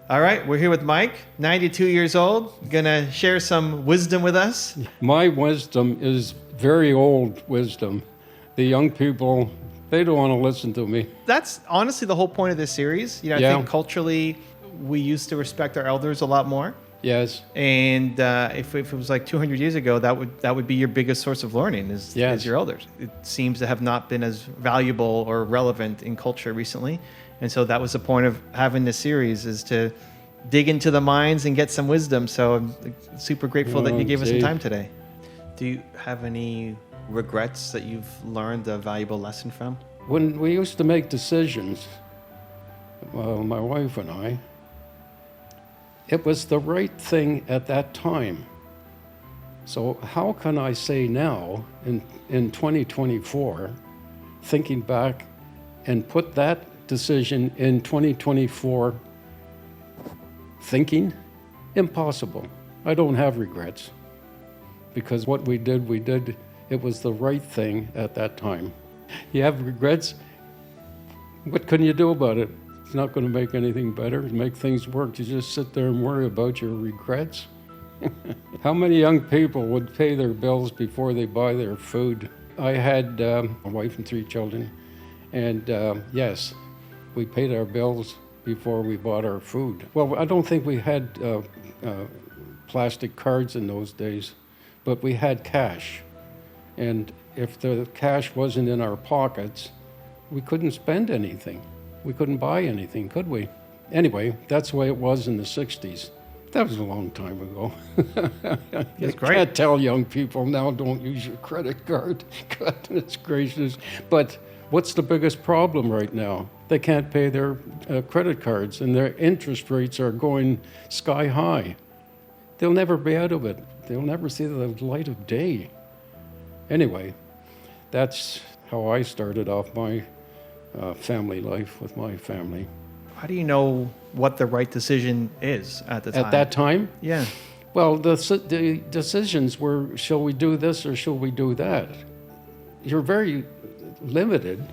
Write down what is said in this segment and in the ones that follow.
All right, we're here with Mike, 92 years old, gonna share some wisdom with us. My wisdom is very old wisdom. The young people, they don't want to listen to me. That's honestly the whole point of this series. I Yeah. think culturally, we used to respect our elders a lot more. Yes. And if it was like 200 years ago, that would be your biggest source of learning is your elders. It seems to have not been as valuable or relevant in culture recently. And so that was the point of having this series, is to dig into the minds and get some wisdom. So I'm super grateful that you gave us some time today. Do you have any regrets that you've learned a valuable lesson from? When we used to make decisions, my wife and I, it was the right thing at that time. So how can I say now, in 2024, thinking back, and put that decision in 2024 thinking? Impossible. I don't have regrets, because what we did, it was the right thing at that time. You have regrets, what can you do about it? It's not going to make anything better, make things work. You just sit there and worry about your regrets. How many young people would pay their bills before they buy their food? I had a wife and 3 children, and yes, we paid our bills before we bought our food. Well, I don't think we had plastic cards in those days, but we had cash. And if the cash wasn't in our pockets, we couldn't spend anything. We couldn't buy anything, could we? Anyway, that's the way it was in the 60s. That was a long time ago. That's great. Can't tell young people now, don't use your credit card. Goodness gracious. But what's the biggest problem right now? They can't pay their credit cards, and their interest rates are going sky high. They'll never be out of it. They'll never see the light of day. Anyway, that's how I started off my family life with my family. How do you know what the right decision is at the time? At that time? Yeah. Well, the decisions were, shall we do this or shall we do that? You're very limited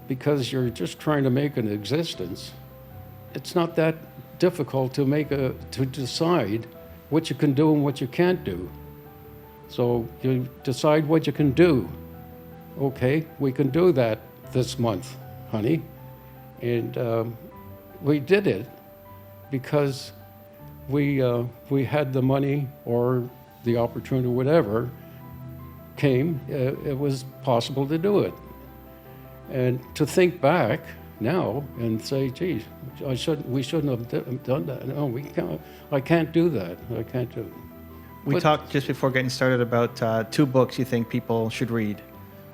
because you're just trying to make an existence. It's not that difficult to decide what you can do and what you can't do. So you decide what you can do. Okay, we can do that this month, honey. And we did it because we had the money or the opportunity, whatever came, it was possible to do it. And to think back now and say, geez, we shouldn't have done that. No, we can't. I can't do that. I can't do it. We talked just before getting started about 2 books you think people should read.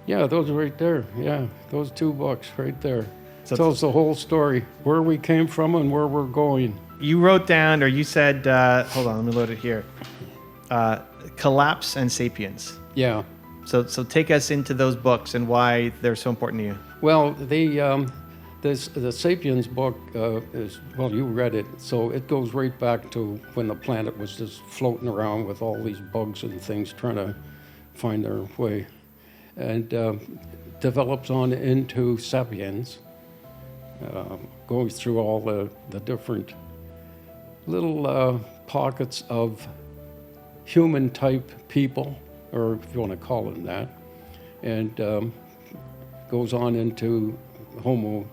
Yeah, those are right there. Yeah, those 2 books right there. So tells the whole story, where we came from and where we're going. You wrote down, or you said, hold on, let me load it here. Collapse and Sapiens. Yeah. So take us into those books and why they're so important to you. Well, the Sapiens book is, well, you read it, so it goes right back to when the planet was just floating around with all these bugs and things trying to find their way, and develops on into Sapiens, going through all the different little pockets of human-type people, or if you want to call them that, and goes on into Homo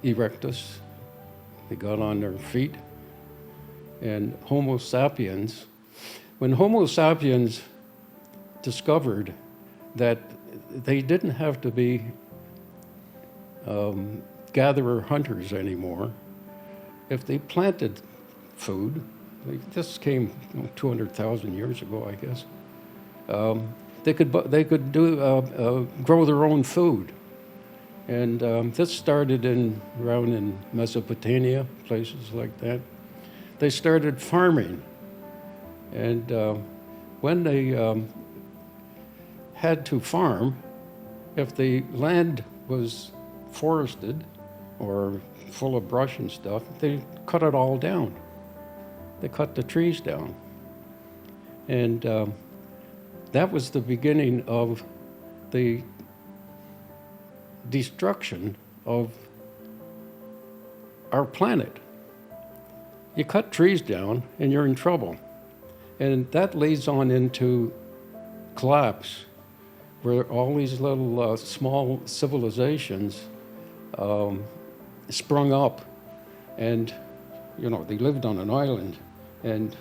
erectus. They got on their feet. And Homo sapiens, when Homo sapiens discovered that they didn't have to be gatherer hunters anymore, if they planted food, this came 200,000 years ago, I guess. They could grow their own food, and this started around in Mesopotamia, places like that. They started farming, and when they had to farm, if the land was forested or full of brush and stuff, they cut it all down. They cut the trees down. And that was the beginning of the destruction of our planet. You cut trees down and you're in trouble. And that leads on into collapse, where all these little small civilizations sprung up, and they lived on an island, and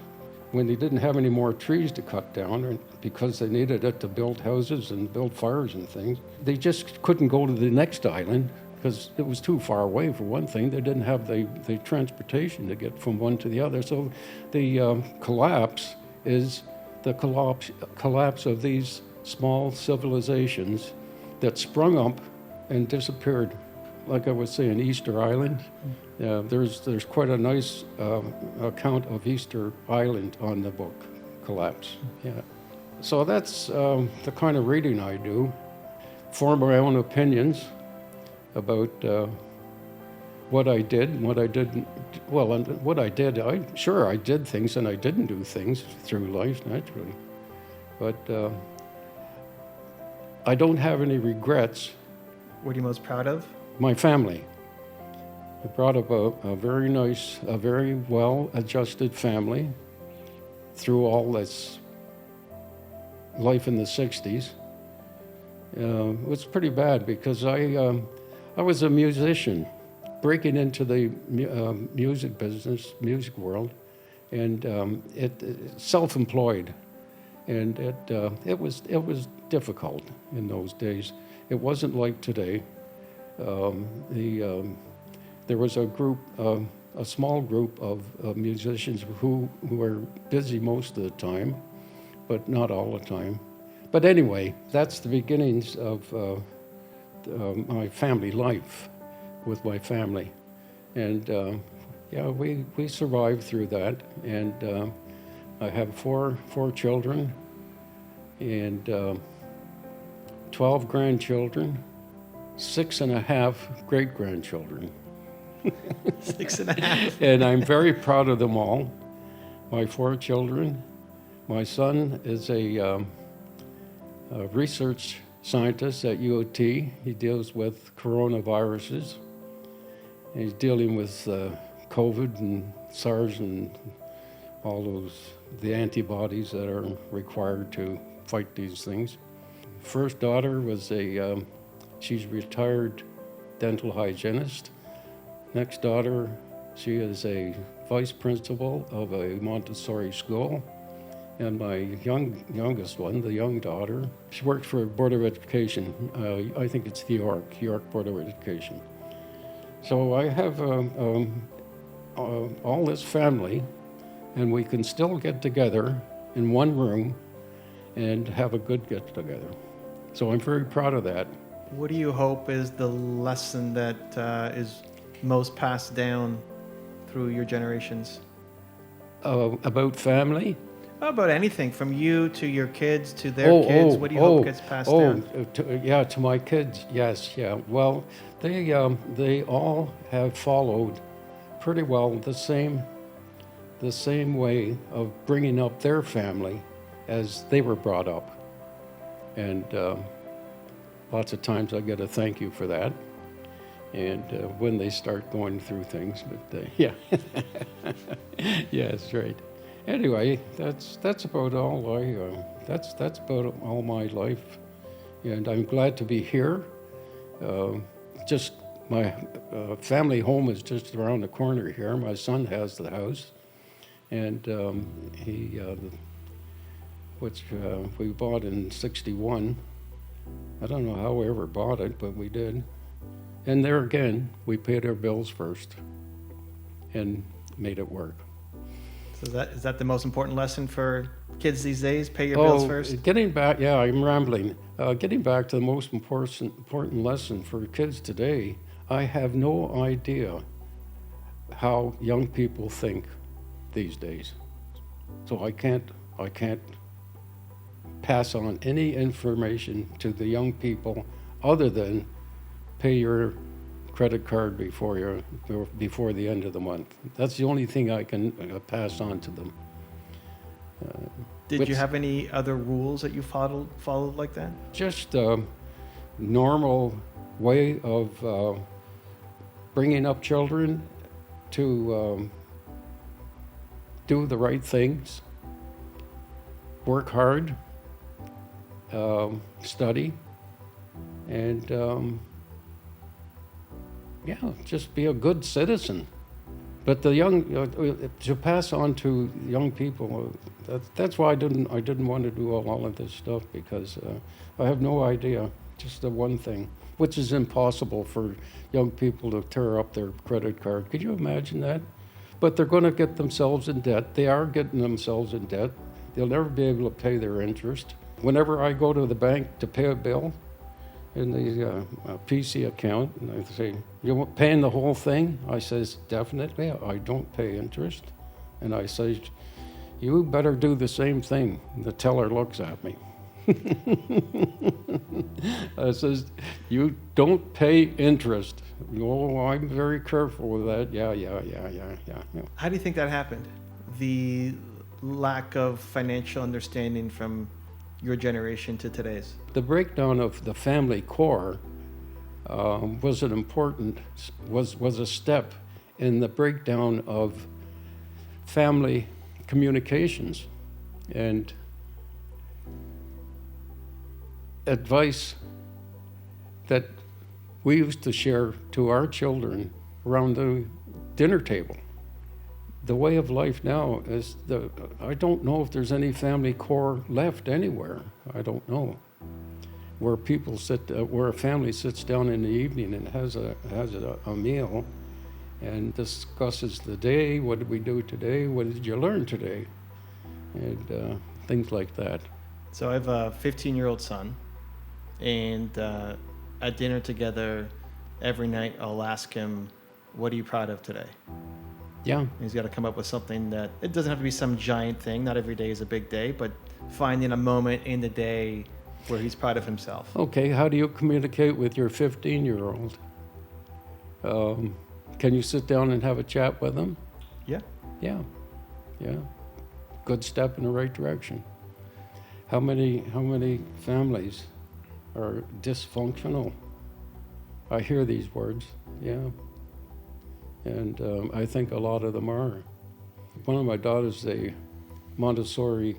when they didn't have any more trees to cut down, because they needed it to build houses and build fires and things, they just couldn't go to the next island because it was too far away, for one thing. They didn't have the transportation to get from one to the other. So the collapse is the collapse of these small civilizations that sprung up and disappeared. Like I was saying, Easter Island, there's quite a nice account of Easter Island on the book, Collapse. Yeah. So that's the kind of reading I do. Form my own opinions about what I did and what I didn't. Well, and what I did, I did things and I didn't do things through life, naturally. But I don't have any regrets. What are you most proud of? My family. I brought up a very nice, a very well-adjusted family through all this life in the 60s. It was pretty bad because I was a musician breaking into the music business, music world, and self-employed, and it was difficult in those days. It wasn't like today. There was a group, a small group of musicians who were busy most of the time, but not all the time. But anyway, that's the beginnings of my family life with my family. And we survived through that. And I have four children and 12 grandchildren, 6.5 great-grandchildren. 6.5. And I'm very proud of them all, my 4 children. My son is a research scientist at UOT. He deals with coronaviruses. He's dealing with COVID and SARS and all the antibodies that are required to fight these things. First daughter was she's retired dental hygienist. Next daughter, she is a vice principal of a Montessori school. And my youngest one, the young daughter, she works for Board of Education. I think it's the York Board of Education. So I have all this family, and we can still get together in one room and have a good get-together. So I'm very proud of that. What do you hope is the lesson that is most passed down through your generations? About family? About anything, from you to your kids to their kids. What do you hope gets passed down? To my kids, yes, yeah. Well, they all have followed pretty well the same way of bringing up their family as they were brought up. And lots of times I get a thank you for that. And when they start going through things, but yeah. Yes, right. Anyway, that's about all that's about all my life, and I'm glad to be here. Just my family home is just around the corner here. My son has the house, and which we bought in '61. I don't know how we ever bought it, but we did. And there again, we paid our bills first, and made it work. So is that the most important lesson for kids these days? Pay your bills first? Getting back, yeah, I'm rambling. Getting back to the most important lesson for kids today, I have no idea how young people think these days. So I can't pass on any information to the young people other than pay your credit card before the end of the month. That's the only thing I can pass on to them. Did you have any other rules that you followed like that? Just a normal way of bringing up children to do the right things, work hard, study, and just be a good citizen. But the young, to pass on to young people, that's why I didn't want to do all of this stuff, because I have no idea, just the one thing, which is impossible for young people to tear up their credit card. Could you imagine that? But they're going to get themselves in debt. They are getting themselves in debt. They'll never be able to pay their interest. Whenever I go to the bank to pay a bill in the PC account, and I say, "You paying the whole thing?" I says, "Definitely, I don't pay interest." And I say, "You better do the same thing." And the teller looks at me. I says, "You don't pay interest." "Oh, I'm very careful with that." Yeah. How do you think that happened? The lack of financial understanding from your generation to today's? The breakdown of the family core was a step in the breakdown of family communications and advice that we used to share to our children around the dinner table. The way of life now is I don't know if there's any family core left anywhere. I don't know. Where people where a family sits down in the evening and has a meal and discusses the day. What did we do today? What did you learn today? And things like that. So I have a 15-year-old son, and at dinner together every night I'll ask him, "What are you proud of today?" Yeah. And he's got to come up with something that, it doesn't have to be some giant thing. Not every day is a big day, but finding a moment in the day where he's proud of himself. Okay, how do you communicate with your 15-year-old? Can you sit down and have a chat with them? Yeah. Yeah. Good step in the right direction. How many families are dysfunctional? I hear these words, yeah. And I think a lot of them are. One of my daughters is a Montessori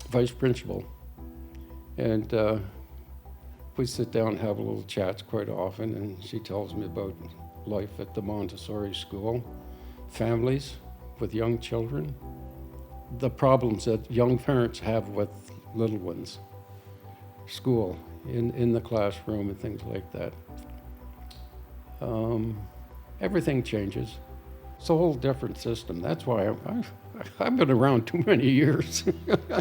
vice principal. And we sit down and have a little chats quite often, and she tells me about life at the Montessori school, families with young children, the problems that young parents have with little ones, school, in the classroom and things like that. Everything changes. It's a whole different system. That's why I've been around too many years.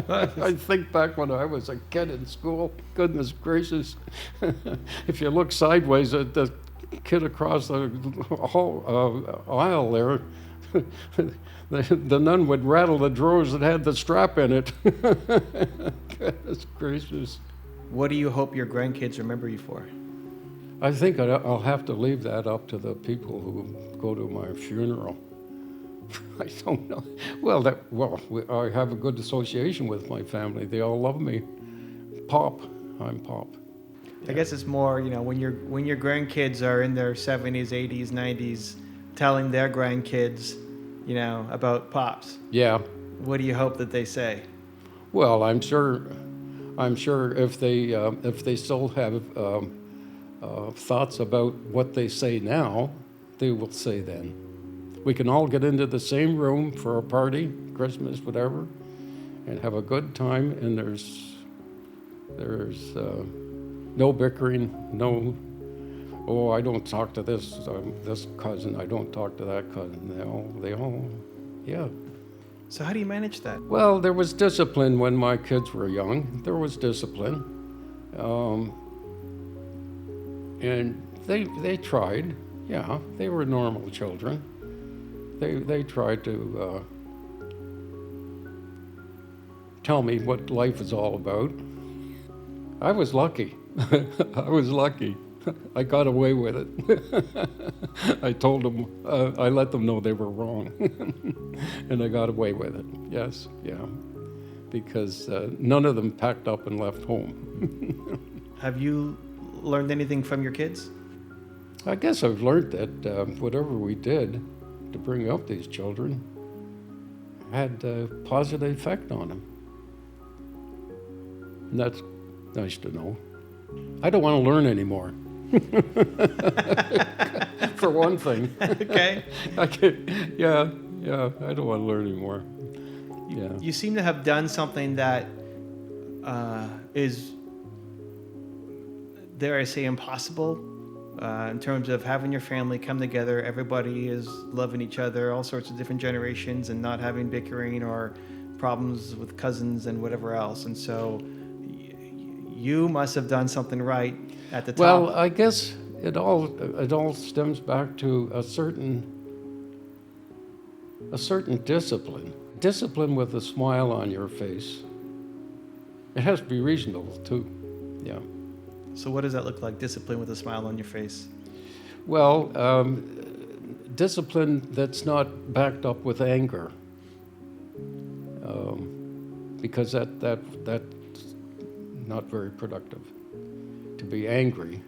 I think back when I was a kid in school, goodness gracious, if you look sideways at the kid across the whole aisle there, the nun would rattle the drawers that had the strap in it. Goodness gracious. What do you hope your grandkids remember you for? I think I'll have to leave that up to the people who go to my funeral. I don't know. I have a good association with my family. They all love me. Pop. I'm Pop. I guess it's more, when your grandkids are in their 70s, 80s, 90s, telling their grandkids, about Pops. Yeah. What do you hope that they say? Well, I'm sure if they still have thoughts about what they say now, they will say then. We can all get into the same room for a party, Christmas, whatever, and have a good time, and there's no bickering, no, "Oh, I don't talk to this cousin, I don't talk to that cousin." They all, yeah. So how do you manage that? Well, there was discipline when my kids were young. There was discipline. And they tried, yeah, they were normal children. They tried to tell me what life is all about. I was lucky. I got away with it. I told them, I let them know they were wrong. And I got away with it, yes, yeah. Because none of them packed up and left home. Have you learned anything from your kids? I guess I've learned that whatever we did, to bring up these children had a positive effect on them. And that's nice to know. I don't want to learn anymore. For one thing. Okay. I don't want to learn anymore. Yeah. You seem to have done something that is, dare I say, impossible in terms of having your family come together. Everybody is loving each other, all sorts of different generations, and not having bickering or problems with cousins and whatever else. And so you must have done something right at the top. Well, I guess it all stems back to a certain discipline. Discipline with a smile on your face. It has to be reasonable too. Yeah. So what does that look like? Discipline with a smile on your face? Well, discipline that's not backed up with anger, because that's not very productive. To be angry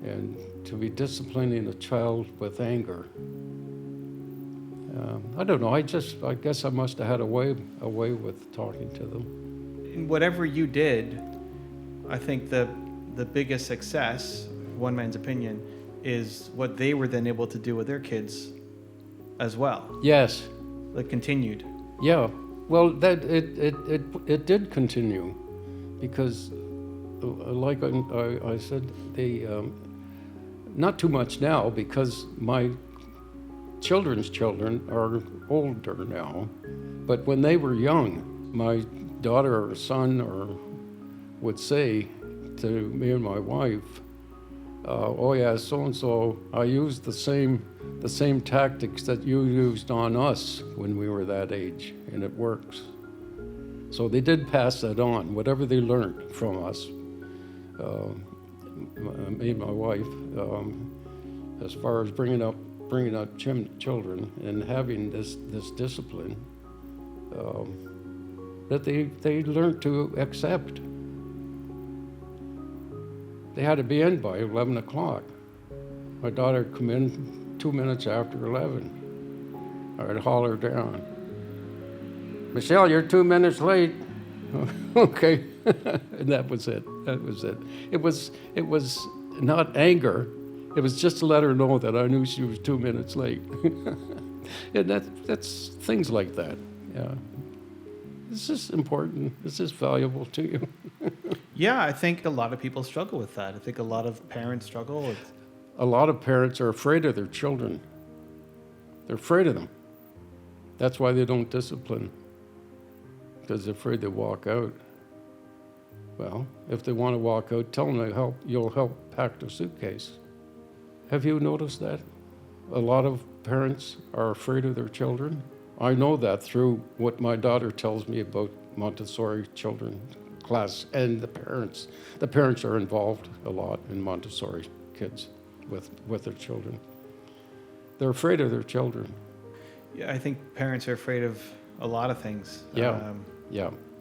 and to be disciplining a child with anger. I don't know. I guess I must have had a way with talking to them. In whatever you did, I think the biggest success, one man's opinion, is what they were then able to do with their kids as well. Yes. Like continued. Yeah. Well, that it did continue, because, like I said, they not too much now, because my children's children are older now, but when they were young, my daughter or son would say to me and my wife, "Oh yeah, so and so, I used the same tactics that you used on us when we were that age, and it works." So they did pass that on, whatever they learned from us, me and my wife, as far as bringing up children and having this discipline that they learned to accept. They had to be in by 11 o'clock. My daughter would come in 2 minutes after 11. I'd holler down, "Michelle, you're 2 minutes late." Okay. And that was it. It was not anger. It was just to let her know that I knew she was 2 minutes late. And that's things like that. Yeah. This is important. This is valuable to you. Yeah, I think a lot of people struggle with that. I think a lot of parents struggle with. A lot of parents are afraid of their children. They're afraid of them. That's why they don't discipline, because they're afraid they walk out. Well, if they want to walk out, tell them you'll help pack their suitcase. Have you noticed that? A lot of parents are afraid of their children. I know that through what my daughter tells me about Montessori children class, and the parents. The parents are involved a lot in Montessori kids with their children. They're afraid of their children. Yeah, I think parents are afraid of a lot of things. Yeah.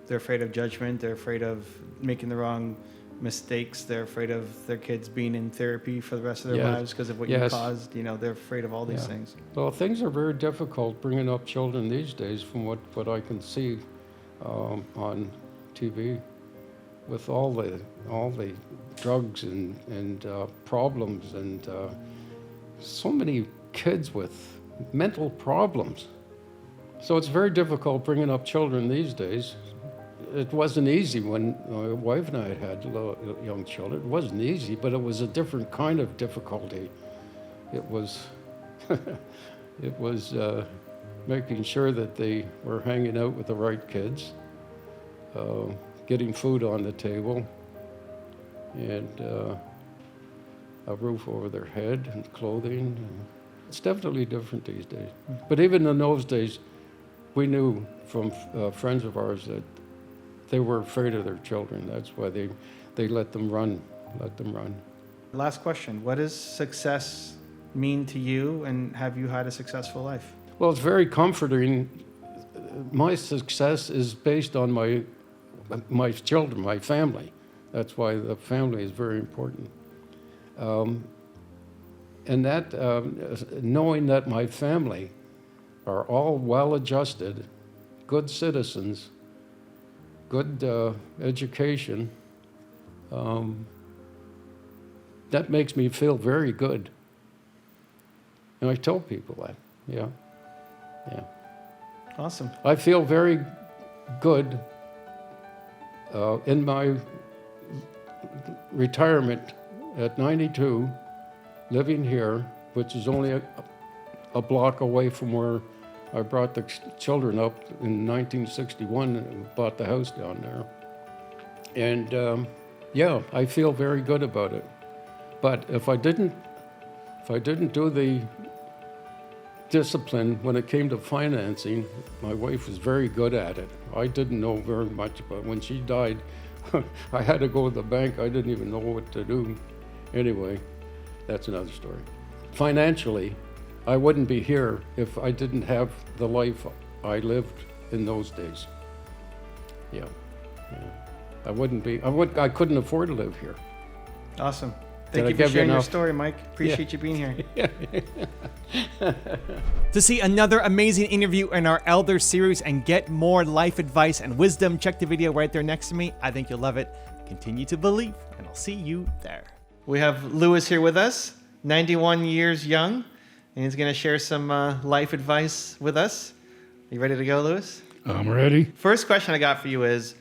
They're afraid of judgment. They're afraid of making the wrong mistakes. They're afraid of their kids being in therapy for the rest of their lives because of what you caused. They're afraid of all these things. Well, things are very difficult bringing up children these days, from what I can see on TV, with all the drugs and problems, and so many kids with mental problems. So it's very difficult bringing up children these days. It wasn't easy when my wife and I had young children. It wasn't easy, but it was a different kind of difficulty. It was, making sure that they were hanging out with the right kids, getting food on the table, and a roof over their head and clothing. It's definitely different these days. But even in those days, we knew from friends of ours that they were afraid of their children. That's why they let them run. Last question. What does success mean to you, and have you had a successful life? Well, it's very comforting. My success is based on my children, my family. That's why the family is very important. And that, knowing that my family are all well-adjusted, good citizens, good education, that makes me feel very good. And I tell people that, yeah. Awesome. I feel very good in my retirement at 92, living here, which is only a block away from where I brought the children up in 1961 and bought the house down there. And yeah, I feel very good about it. But if I didn't do the discipline when it came to financing, my wife was very good at it. I didn't know very much, but when she died, I had to go to the bank. I didn't even know what to do. Anyway, that's another story. Financially, I wouldn't be here if I didn't have the life I lived in those days. Yeah. I couldn't afford to live here. Awesome. Thank you for sharing your story, Mike. Appreciate you being here. To see another amazing interview in our Elder series and get more life advice and wisdom, check the video right there next to me. I think you'll love it. Continue to believe, and I'll see you there. We have Lewis here with us, 91 years young, and he's going to share some life advice with us. Are you ready to go, Lewis? I'm ready. First question I got for you is,